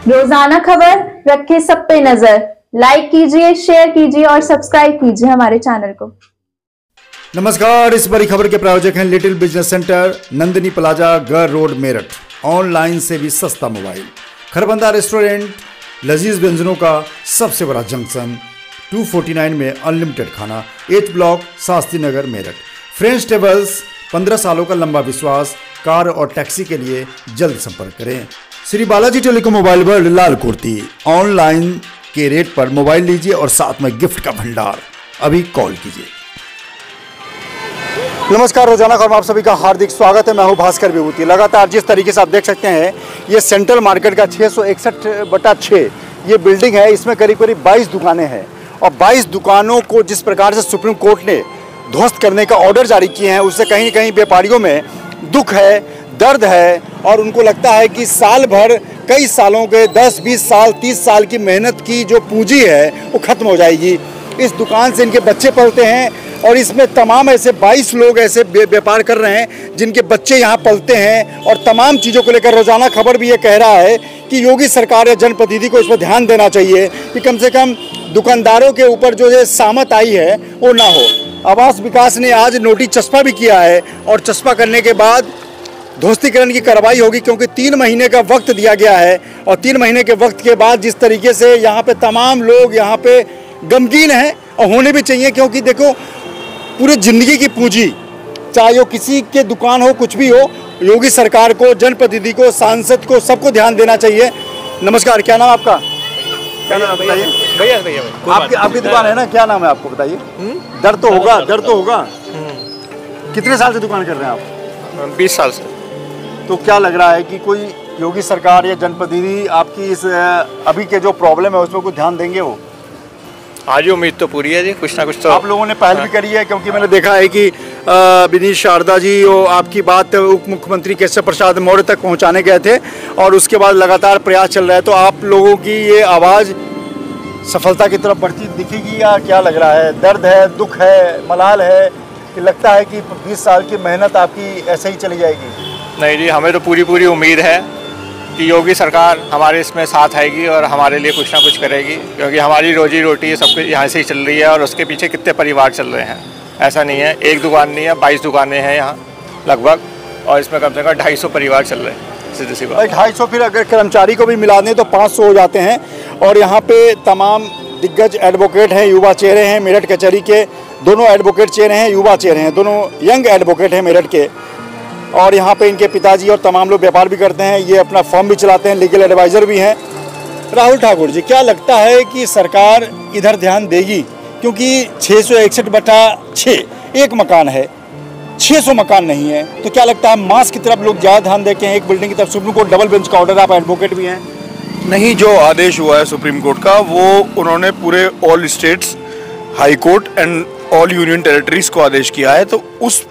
रोजाना खबर रखे सब पे नजर। लाइक कीजिए, शेयर कीजिए और सब्सक्राइब कीजिए हमारे चैनल को। नमस्कार, इस बड़ी खबर के प्रायोजक हैं little business centre, Nandini plaza, गर रोड, मेरठ। ऑनलाइन से भी सस्ता मोबाइल, खरबंदा रेस्टोरेंट, लजीज व्यंजनों का सबसे बड़ा जंक्शन, 249 में अनलिमिटेड खाना, H block, Shastri Nagar, Meerut. French tables, 15 सालों का लंबा विश्वास। कार और टैक्सी के लिए जल्द संपर्क करें। Shri Balaji telecom mobile world, Lal Kurti. Online के रेट पर मोबाइल लीजिए और साथ में गिफ्ट का भंडार। अभी कॉल कीजिए। नमस्कार, रोजाना खबर में आप सभी का हार्दिक स्वागत है। मैं हूं भास्कर विभूति। लगातार जिस तरीके से आप देख सकते हैं, ये सेंट्रल मार्केट का 661/6 ये बिल्डिंग है। इसमें करीब करीब 22 दुकानें हैं और 22 दुकानों को जिस प्रकार से सुप्रीम कोर्ट ने ध्वस्त करने का ऑर्डर जारी किए हैं, उससे कहीं न कहीं व्यापारियों में दुख है, दर्द है और उनको लगता है कि साल भर, कई सालों के 10, 20 साल, 30 साल की मेहनत की जो पूंजी है वो खत्म हो जाएगी। इस दुकान से इनके बच्चे पलते हैं और इसमें तमाम ऐसे 22 लोग ऐसे व्यापार कर रहे हैं जिनके बच्चे यहाँ पलते हैं। और तमाम चीज़ों को लेकर रोजाना खबर भी ये कह रहा है कि योगी सरकार या जनप्रतिनिधि को इस पर ध्यान देना चाहिए कि कम से कम दुकानदारों के ऊपर जो ये सामत आई है वो ना हो। आवास विकास ने आज नोटिस चस्पा भी किया है और चस्पा करने के बाद ध्वस्तीकरण की कार्रवाई होगी, क्योंकि 3 महीने का वक्त दिया गया है। और 3 महीने के वक्त के बाद जिस तरीके से यहाँ पे तमाम लोग यहाँ पे गमगीन हैं और होने भी चाहिए, क्योंकि देखो पूरी ज़िंदगी की पूंजी, चाहे वो किसी के दुकान हो, कुछ भी हो, योगी सरकार को, जनप्रतिनिधि को, सांसद को, सबको ध्यान देना चाहिए। नमस्कार, क्या नाम आपका? क्या नाम बताइए? भैया आपकी दुकान है ना, क्या नाम है आपको बताइए? डर तो होगा, डर तो होगा। कितने साल से दुकान कर रहे हैं आप? 20 साल से। तो क्या लग रहा है कि कोई योगी सरकार या जनप्रतिनिधि आपकी इस अभी के जो प्रॉब्लम है उसमें कुछ ध्यान देंगे? वो आज उम्मीद तो पूरी है जी, कुछ ना कुछ तो आप लोगों ने पहल भी करी है, क्योंकि मैंने देखा है कि विनीत शारदा जी और आपकी बात उप मुख्यमंत्री केशव प्रसाद मौर्य तक पहुंचाने गए थे और उसके बाद लगातार प्रयास चल रहा है। तो आप लोगों की ये आवाज़ सफलता की तरफ बढ़ती दिखेगी या क्या लग रहा है? दर्द है, दुख है, मलाल है कि लगता है कि 20 साल की मेहनत आपकी ऐसे ही चली जाएगी? नहीं जी, हमें तो पूरी उम्मीद है कि योगी सरकार हमारे इसमें साथ आएगी और हमारे लिए कुछ ना कुछ करेगी, क्योंकि हमारी रोजी रोटी सब कुछ यहाँ से ही चल रही है। और उसके पीछे कितने परिवार चल रहे हैं, ऐसा नहीं है एक दुकान नहीं है, 22 दुकानें हैं यहाँ लगभग, और इसमें कम से कम 250 परिवार चल रहे हैं। सीधी सी बात, 250 फिर अगर कर्मचारी को भी मिला दें तो 500 हो जाते हैं। और यहाँ पे तमाम दिग्गज एडवोकेट हैं, युवा चेहरे हैं। मेरठ कचहरी के दोनों एडवोकेट चेहरे हैं, युवा चेहरे हैं, दोनों यंग एडवोकेट हैं मेरठ के। और यहाँ पे इनके पिताजी और तमाम लोग व्यापार भी करते हैं, ये अपना फर्म भी चलाते हैं, लीगल एडवाइज़र भी हैं। राहुल ठाकुर जी, क्या लगता है कि सरकार इधर ध्यान देगी? क्योंकि 661/6 एक मकान है, 600 मकान नहीं है। तो क्या लगता है मास की तरफ लोग ज़्यादा ध्यान देते हैं, एक बिल्डिंग की तरफ? सुप्रीम कोर्ट डबल बेंच का ऑर्डर, आप एडवोकेट भी हैं। नहीं, जो आदेश हुआ है सुप्रीम कोर्ट का, वो उन्होंने पूरे all states, high court and all union territories को आदेश किया है। तो उस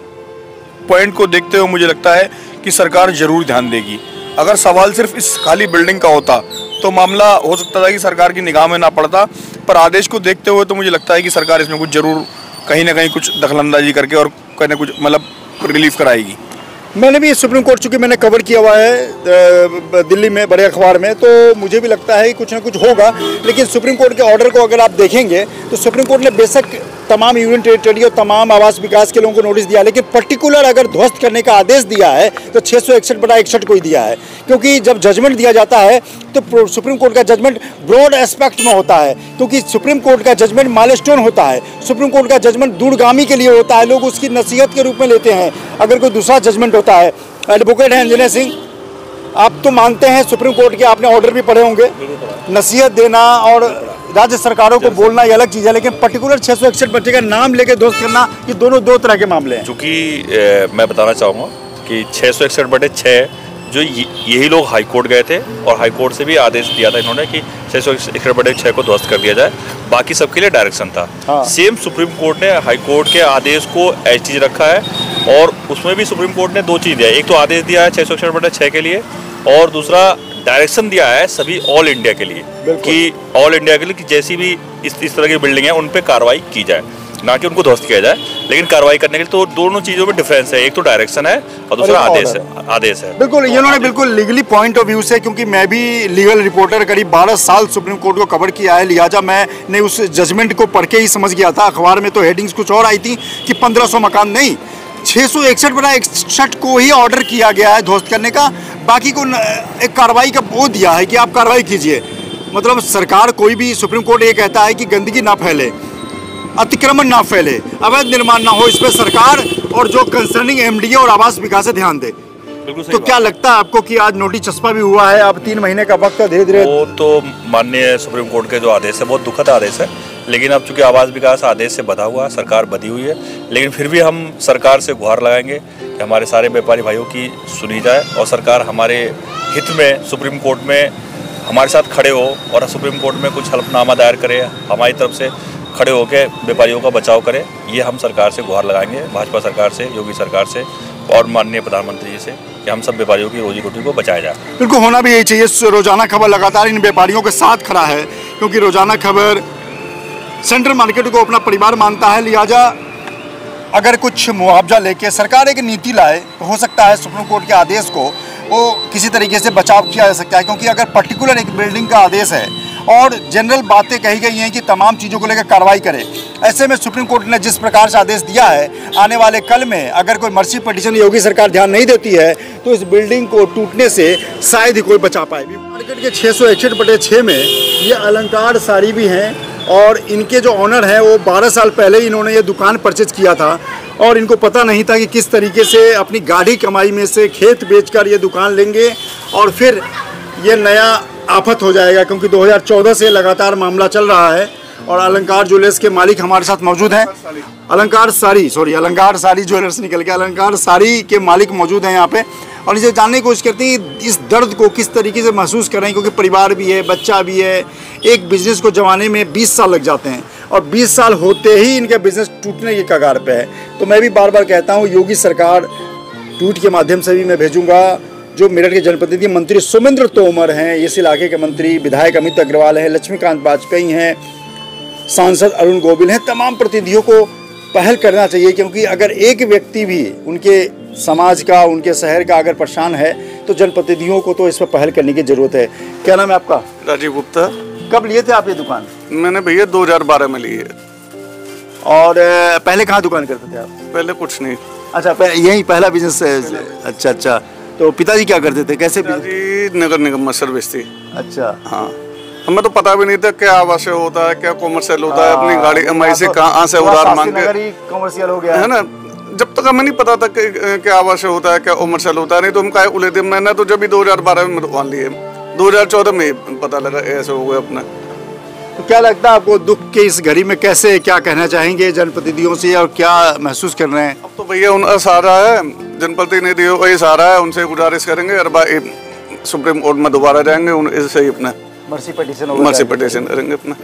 पॉइंट को देखते हुए मुझे लगता है कि सरकार जरूर ध्यान देगी। अगर सवाल सिर्फ इस खाली बिल्डिंग का होता तो मामला हो सकता था कि सरकार की निगाह में ना पड़ता, पर आदेश को देखते हुए तो मुझे लगता है कि सरकार इसमें कुछ जरूर कहीं ना कहीं कुछ दखलंदाजी करके और कहीं ना कुछ मतलब रिलीफ कराएगी। मैंने भी सुप्रीम कोर्ट, चूँकि मैंने कवर किया हुआ है दिल्ली में बड़े अखबार में, तो मुझे भी लगता है कि कुछ ना कुछ होगा। लेकिन सुप्रीम कोर्ट के ऑर्डर को अगर आप देखेंगे तो सुप्रीम कोर्ट ने बेशक तमाम यूनियन टेरिटरी और तमाम आवास विकास के लोगों को नोटिस दिया, लेकिन पर्टिकुलर अगर ध्वस्त करने का आदेश दिया है तो 661/61 को ही दिया है। क्योंकि जब जजमेंट दिया जाता है तो सुप्रीम कोर्ट का जजमेंट ब्रॉड एस्पेक्ट में होता है, क्योंकि सुप्रीम कोर्ट का जजमेंट माइलस्टोन होता है। सुप्रीम कोर्ट का जजमेंट दूरगामी के लिए होता है, लोग उसकी नसीहत के रूप में लेते हैं अगर कोई दूसरा जजमेंट होता है। एडवोकेट हैं इंजीनियर सिंह, आप तो मानते हैं सुप्रीम कोर्ट के, आपने ऑर्डर भी पढ़े होंगे। नसीहत देना और राज्य सरकारों को बोलना ये अलग चीज़ है, लेकिन पर्टिकुलर 661 का नाम लेके ध्वस्त करना, ये दोनों दो तरह के मामले हैं। चूँकि मैं बताना चाहूँगा कि 661/6 जो यही लोग हाई कोर्ट गए थे और हाई कोर्ट से भी आदेश दिया था इन्होंने कि 661/6 को ध्वस्त कर दिया जाए, बाकी सबके लिए डायरेक्शन था। हाँ। सेम सुप्रीम कोर्ट ने हाई कोर्ट के आदेश को एज चीज रखा है और उसमें भी सुप्रीम कोर्ट ने 2 चीज़ दिया है। एक तो आदेश दिया है 661/6 के लिए और दूसरा डायरेक्शन दिया है सभी ऑल इंडिया के लिए कि ऑल इंडिया के लिए कि जैसी भी इस तरह की बिल्डिंग है उन पे कार्रवाई की जाए। ना कि उनको ध्वस्त किया जाए। लेकिन कार्रवाई करने के लिए तो दोनों चीज़ों में डिफरेंस है, एक तो डायरेक्शन है और दूसरा आदेश है। बिल्कुल, इन्होंने बिल्कुल लीगली पॉइंट ऑफ व्यू से, क्योंकि मैं भी लीगल रिपोर्टर करीब 12 साल सुप्रीम कोर्ट को कवर किया है, लिहाजा मैंने उस जजमेंट को पढ़ के ही समझ गया था। अखबार में तो हेडिंग्स कुछ और आई थी कि 1500 मकान नहीं, 661/61 को ही ऑर्डर किया गया है ध्वस्त करने का, बाकी को एक कार्रवाई का वो दिया है कि आप कार्रवाई कीजिए। मतलब सरकार, कोई भी, सुप्रीम कोर्ट ये कहता है कि गंदगी ना फैले, अतिक्रमण ना फैले, अवैध निर्माण ना हो, इस पर सरकार और जो कंसर्निंग एमडीए और आवास विकास ध्यान दे। तो क्या लगता है आपको कि आज नोटिस चस्पा भी हुआ है, अब 3 महीने का वक्त है, धीरे धीरे? वो तो माननीय सुप्रीम कोर्ट के जो आदेश है बहुत दुखद आदेश है, लेकिन अब चूंकि आवास विकास आदेश से बधा हुआ, सरकार बधी हुई है, लेकिन फिर भी हम सरकार से गुहार लगाएंगे कि हमारे सारे व्यापारी भाइयों की सुनी जाए और सरकार हमारे हित में सुप्रीम कोर्ट में हमारे साथ खड़े हो और सुप्रीम कोर्ट में कुछ हलफनामा दायर करे, हमारी तरफ से खड़े होकर व्यापारियों का बचाव करे। ये हम सरकार से गुहार लगाएंगे, भाजपा सरकार से, योगी सरकार से और माननीय प्रधानमंत्री जी से, कि हम सब व्यापारियों की रोजी रोटी को बचाया जाए। बिल्कुल, होना भी यही चाहिए। रोजाना खबर लगातार इन व्यापारियों के साथ खड़ा है, क्योंकि रोजाना खबर सेंट्रल मार्केट को अपना परिवार मानता है, लिहाजा अगर कुछ मुआवजा लेके सरकार एक नीति लाए तो हो सकता है सुप्रीम कोर्ट के आदेश को वो किसी तरीके से बचाव किया जा सकता है। क्योंकि अगर पर्टिकुलर एक बिल्डिंग का आदेश है और जनरल बातें कही गई हैं कि तमाम चीज़ों को लेकर कार्रवाई करे, ऐसे में सुप्रीम कोर्ट ने जिस प्रकार से आदेश दिया है, आने वाले कल में अगर कोई मर्सी पिटीशन योगी सरकार ध्यान नहीं देती है तो इस बिल्डिंग को टूटने से शायद ही कोई बचा पाए। मार्केट के 661/6 में ये अलंकार साड़ी भी हैं और इनके जो ऑनर हैं वो 12 साल पहले ही इन्होंने ये दुकान परचेज किया था और इनको पता नहीं था कि किस तरीके से अपनी गाढ़ी कमाई में से खेत बेचकर ये दुकान लेंगे और फिर ये नया आफत हो जाएगा। क्योंकि 2014 से लगातार मामला चल रहा है और अलंकार ज्वेलर्स के मालिक हमारे साथ मौजूद हैं। अलंकार साड़ी ज्वेलर्स निकल के अलंकार साड़ी के मालिक मौजूद हैं यहाँ पे और इसे जानने की कोशिश करते हैं इस दर्द को किस तरीके से महसूस कर रहे हैं, क्योंकि परिवार भी है, बच्चा भी है। एक बिजनेस को जमाने में 20 साल लग जाते हैं और 20 साल होते ही इनका बिजनेस टूटने की कगार पे है। तो मैं भी बार बार कहता हूँ, योगी सरकार ट्वीट के माध्यम से भी मैं भेजूँगा, जो मेरठ के जनप्रतिनिधि मंत्री सुमेंद्र तोमर हैं, इस इलाके के मंत्री विधायक अमित अग्रवाल हैं, लक्ष्मीकांत वाजपेयी हैं, सांसद अरुण गोविल हैं, तमाम प्रतिनिधियों को पहल करना चाहिए। क्योंकि अगर एक व्यक्ति भी उनके समाज का, उनके शहर का अगर परेशान है तो जनप्रतिनिधियों को तो इस पर पहल करने की जरूरत है। क्या नाम है आपका? राजीव गुप्ता। कब लिए थे आप ये दुकान? मैंने भैया 2012 में ली है। और पहले कहाँ दुकान करते थे आप? पहले कुछ नहीं। अच्छा, यही पहला बिजनेस है? अच्छा। तो पिताजी क्या करते थे? कैसे? पिताजी नगर निगम में सर्विस थी। अच्छा। हाँ, हमें तो पता भी नहीं था क्या आवासीय होता है, क्या कॉमर्शियल होता है। अपनी गाड़ी एमआई से कहाँ से उधार मांग के कॉमर्शियल हो गया है ना। जब तक हमें नहीं पता था कि क्या आवासीय होता है, क्या कॉमर्शियल होता है, नहीं तो हम काहे उले थे। मैंने तो जब भी 2012 में दुकान ली है, 2014 में पता लगा ऐसे हो गया अपना। तो क्या लगता है आपको दुख के इस घड़ी में, कैसे क्या कहना चाहेंगे जनप्रतिनिधियों से और क्या महसूस कर रहे हैं? अब तो भैया उनका सहारा है, जनप्रतिनिधियों का ही सहारा है, उनसे गुजारिश करेंगे और सुप्रीम कोर्ट में दोबारा जाएंगे, उनसे ही अपना मर्सी पिटीशन करेंगे अपना।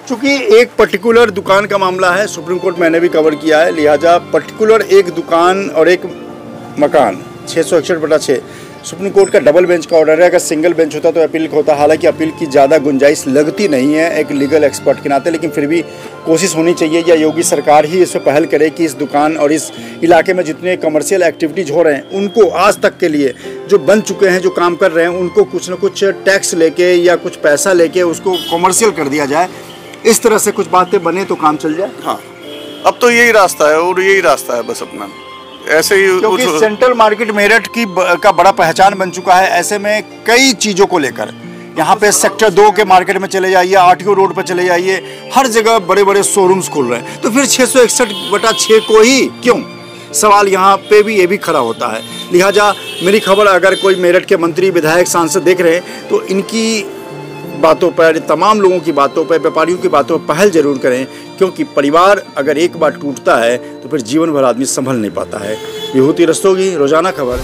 चूँकि एक पर्टिकुलर दुकान का मामला है, सुप्रीम कोर्ट मैंने भी कवर किया है, लिहाजा पर्टिकुलर एक दुकान और एक मकान 661/6 सुप्रीम कोर्ट का डबल बेंच का ऑर्डर है। अगर सिंगल बेंच होता तो अपील होता, हालांकि अपील की ज़्यादा गुंजाइश लगती नहीं है एक लीगल एक्सपर्ट के नाते, लेकिन फिर भी कोशिश होनी चाहिए या योगी सरकार ही इस पर पहल करे कि इस दुकान और इस इलाके में जितने कमर्शियल एक्टिविटीज़ हो रहे हैं उनको आज तक के लिए जो बन चुके हैं, जो काम कर रहे हैं, उनको कुछ न कुछ टैक्स लेके या कुछ पैसा लेके उसको कमर्शियल कर दिया जाए। इस तरह से कुछ बातें बने तो काम चल जाए। हाँ, अब तो यही रास्ता है और यही रास्ता है बस अपना, ऐसे ही। क्योंकि सेंट्रल मार्केट मेरठ का बड़ा पहचान बन चुका है। ऐसे में कई चीज़ों को लेकर यहाँ पे सेक्टर 2 के मार्केट में चले जाइए, आरटीओ रोड पर चले जाइए, हर जगह बड़े बड़े शोरूम्स खुल रहे हैं। तो फिर 661/6 को ही क्यों? सवाल यहाँ पे भी ये भी खड़ा होता है। लिहाजा मेरी खबर, अगर कोई मेरठ के मंत्री, विधायक, सांसद देख रहे हैं तो इनकी बातों पर, तमाम लोगों की बातों पर, व्यापारियों की बातों पर पहल जरूर करें। क्योंकि परिवार अगर एक बार टूटता है तो फिर जीवन भर आदमी संभल नहीं पाता है। विभूति रस्तोगी, रोजाना खबर।